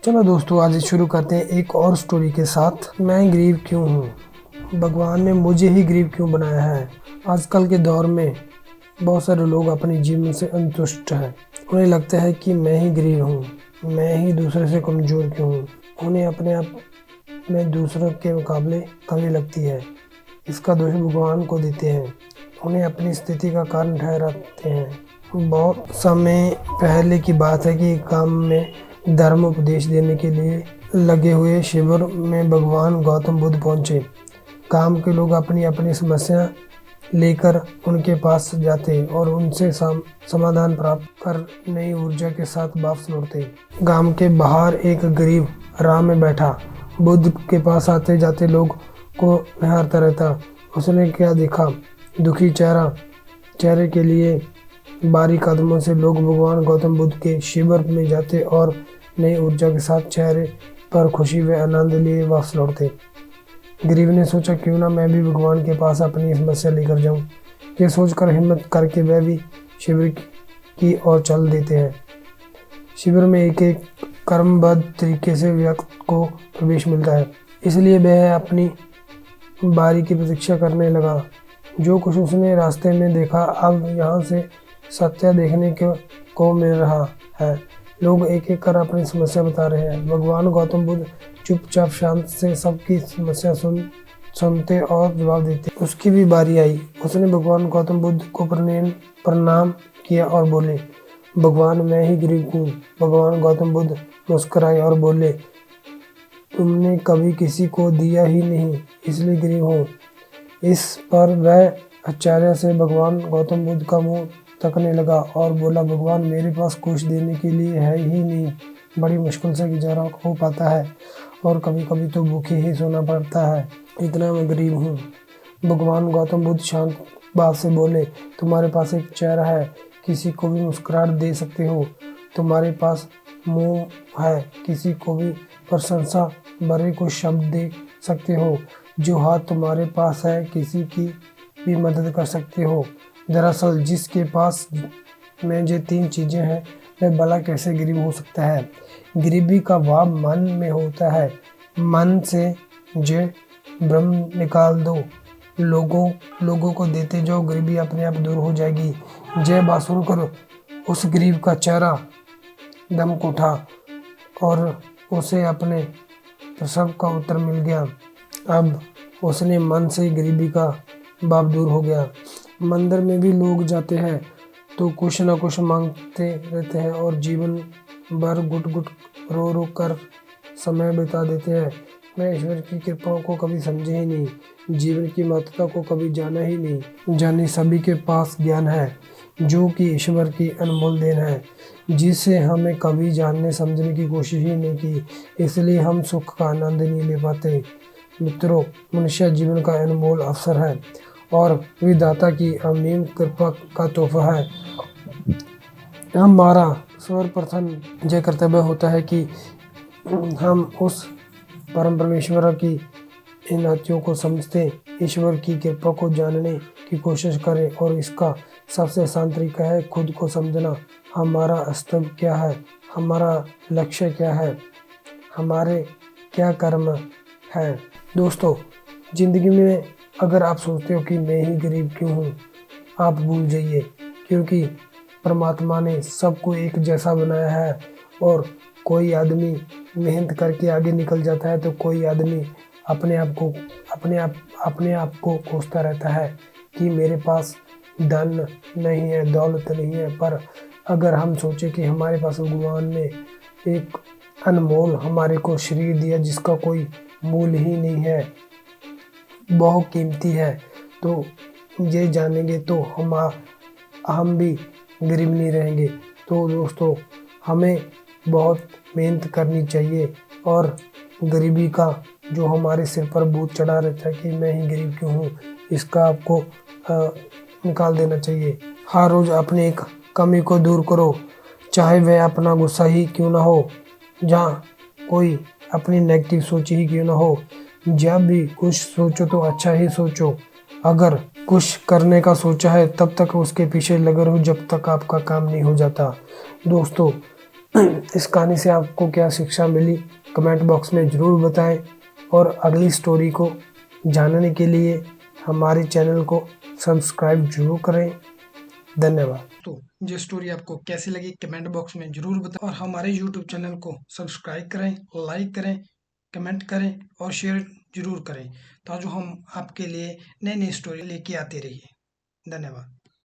चलो दोस्तों, आज शुरू करते हैं एक और स्टोरी के साथ। मैं गरीब क्यों हूँ, भगवान ने मुझे ही गरीब क्यों बनाया है। आजकल के दौर में बहुत सारे लोग अपने जीवन से संतुष्ट हैं। उन्हें लगता है कि मैं ही गरीब हूँ, मैं ही दूसरे से कमज़ोर क्यों हूँ। उन्हें अपने आप में दूसरों के मुकाबले कमी लगती है। इसका दोष भगवान को देते हैं, उन्हें अपनी स्थिति का कारण ठहराते हैं। बहुत समय पहले की बात है कि गांव में धर्म उपदेश देने के लिए लगे हुए शिविर में भगवान गौतम बुद्ध पहुंचे। गांव के लोग अपनी अपनी समस्या लेकर उनके पास जाते और उनसे समाधान प्राप्त कर नई ऊर्जा के साथ वापस लौटते। गांव के बाहर एक गरीब राह में बैठा बुद्ध के पास आते जाते लोग को निहारता रहता। उसने क्या देखा, दुखी चेहरे के लिए बारी कदमों से लोग भगवान गौतम बुद्ध के शिविर में जाते और नई ऊर्जा के साथ चेहरे पर खुशी व आनंद लिए वापस लौटते। गरीब ने सोचा, क्यों ना मैं भी भगवान के पास अपनी समस्या लेकर जाऊं। ये सोचकर हिम्मत करके वह भी शिविर की ओर चल देते हैं। शिविर में एक एक कर्मबद्ध तरीके से व्यक्ति को प्रवेश मिलता है, इसलिए वह अपनी बारी की प्रतीक्षा करने लगा। जो कुछ उसने रास्ते में देखा, अब यहाँ से सत्य देखने को मिल रहा है। लोग एक एक कर अपनी समस्या बता रहे हैं। भगवान गौतम बुद्ध चुपचाप शांत से सबकी समस्या सुनते और जवाब देते। उसकी भी बारी आई। उसने भगवान गौतम बुद्ध को प्रणाम किया और बोले, भगवान मैं ही गरीब हूँ। भगवान गौतम बुद्ध मुस्कुराए और बोले, तुमने कभी किसी को दिया ही नहीं, इसलिए गरीब हो। इस पर वह आश्चर्य से भगवान गौतम बुद्ध का मुंह तकने लगा और बोला, भगवान मेरे पास कुछ देने के लिए है ही नहीं। बड़ी मुश्किल से गुजारा हो पाता है और कभी कभी तो भूखे ही सोना पड़ता है, इतना मैं गरीब हूँ। भगवान गौतम बुद्ध शांत भाव से बोले, तुम्हारे पास एक चेहरा है, किसी को भी मुस्कुराहट दे सकते हो। तुम्हारे पास मुंह है, किसी को भी प्रशंसा भरे कुछ शब्द दे सकते हो। जो हाथ तुम्हारे पास है, किसी की भी मदद कर सकते हो। दरअसल जिसके पास में ये तीन चीज़ें हैं, वह भला कैसे गरीब हो सकता है। गरीबी का भाव मन में होता है। मन से जे भ्रम निकाल दो, लोगों को देते जाओ, गरीबी अपने आप दूर हो जाएगी। जय बात सुनकर उस गरीब का चेहरा दमक उठा और उसे अपने प्रसव का उत्तर मिल गया। अब उसने मन से गरीबी का भाव दूर हो गया। मंदिर में भी लोग जाते हैं तो कुछ न कुछ मांगते रहते हैं और जीवन भर घुट घुट रो रो कर समय बिता देते हैं। मैं ईश्वर की कृपा को कभी समझे ही नहीं, जीवन की महत्वता को कभी जाना ही नहीं। जाने सभी के पास ज्ञान है, जो कि ईश्वर की अनमोल देन है, जिसे हमें कभी जानने समझने की कोशिश ही नहीं की। इसलिए हम सुख का आनंद नहीं ले पाते। मित्रों, मनुष्य जीवन का अनमोल अवसर है और विधाता की असीम कृपा का तोहफा है। हमारा सर्वप्रथम यह कर्तव्य होता है कि हम उस परम परमेश्वर की इनायतों को समझते, ईश्वर की कृपा को जानने की कोशिश करें। और इसका सबसे आसान तरीका है खुद को समझना। हमारा अस्तित्व क्या है, हमारा लक्ष्य क्या है, हमारे क्या कर्म है। दोस्तों, जिंदगी में अगर आप सोचते हो कि मैं ही गरीब क्यों हूँ, आप भूल जाइए, क्योंकि परमात्मा ने सबको एक जैसा बनाया है। और कोई आदमी मेहनत करके आगे निकल जाता है तो कोई आदमी अपने आप को कोसता रहता है कि मेरे पास धन नहीं है, दौलत नहीं है। पर अगर हम सोचें कि हमारे पास भगवान ने एक अनमोल हमारे को शरीर दिया जिसका कोई मूल ही नहीं है, बहुत कीमती है, तो ये जानेंगे तो हम भी गरीब नहीं रहेंगे। तो दोस्तों, हमें बहुत मेहनत करनी चाहिए और गरीबी का जो हमारे सिर पर बोझ चढ़ा रहता है कि मैं ही गरीब क्यों हूँ, इसका आपको निकाल देना चाहिए। हर रोज़ अपनी एक कमी को दूर करो, चाहे वह अपना गुस्सा ही क्यों ना हो, जहाँ कोई अपनी नेगेटिव सोच ही क्यों ना हो। जब भी कुछ सोचो तो अच्छा ही सोचो। अगर कुछ करने का सोचा है तब तक उसके पीछे लगे रहो जब तक आपका काम नहीं हो जाता। दोस्तों, इस कहानी से आपको क्या शिक्षा मिली कमेंट बॉक्स में ज़रूर बताएं और अगली स्टोरी को जानने के लिए हमारे चैनल को सब्सक्राइब जरूर करें। धन्यवाद। तो ये स्टोरी आपको कैसी लगी कमेंट बॉक्स में जरूर बताएं और हमारे यूट्यूब चैनल को सब्सक्राइब करें, लाइक करें, कमेंट करें और शेयर जरूर करें ताकि हम आपके लिए नई नई स्टोरी लेके आते रहिए। धन्यवाद।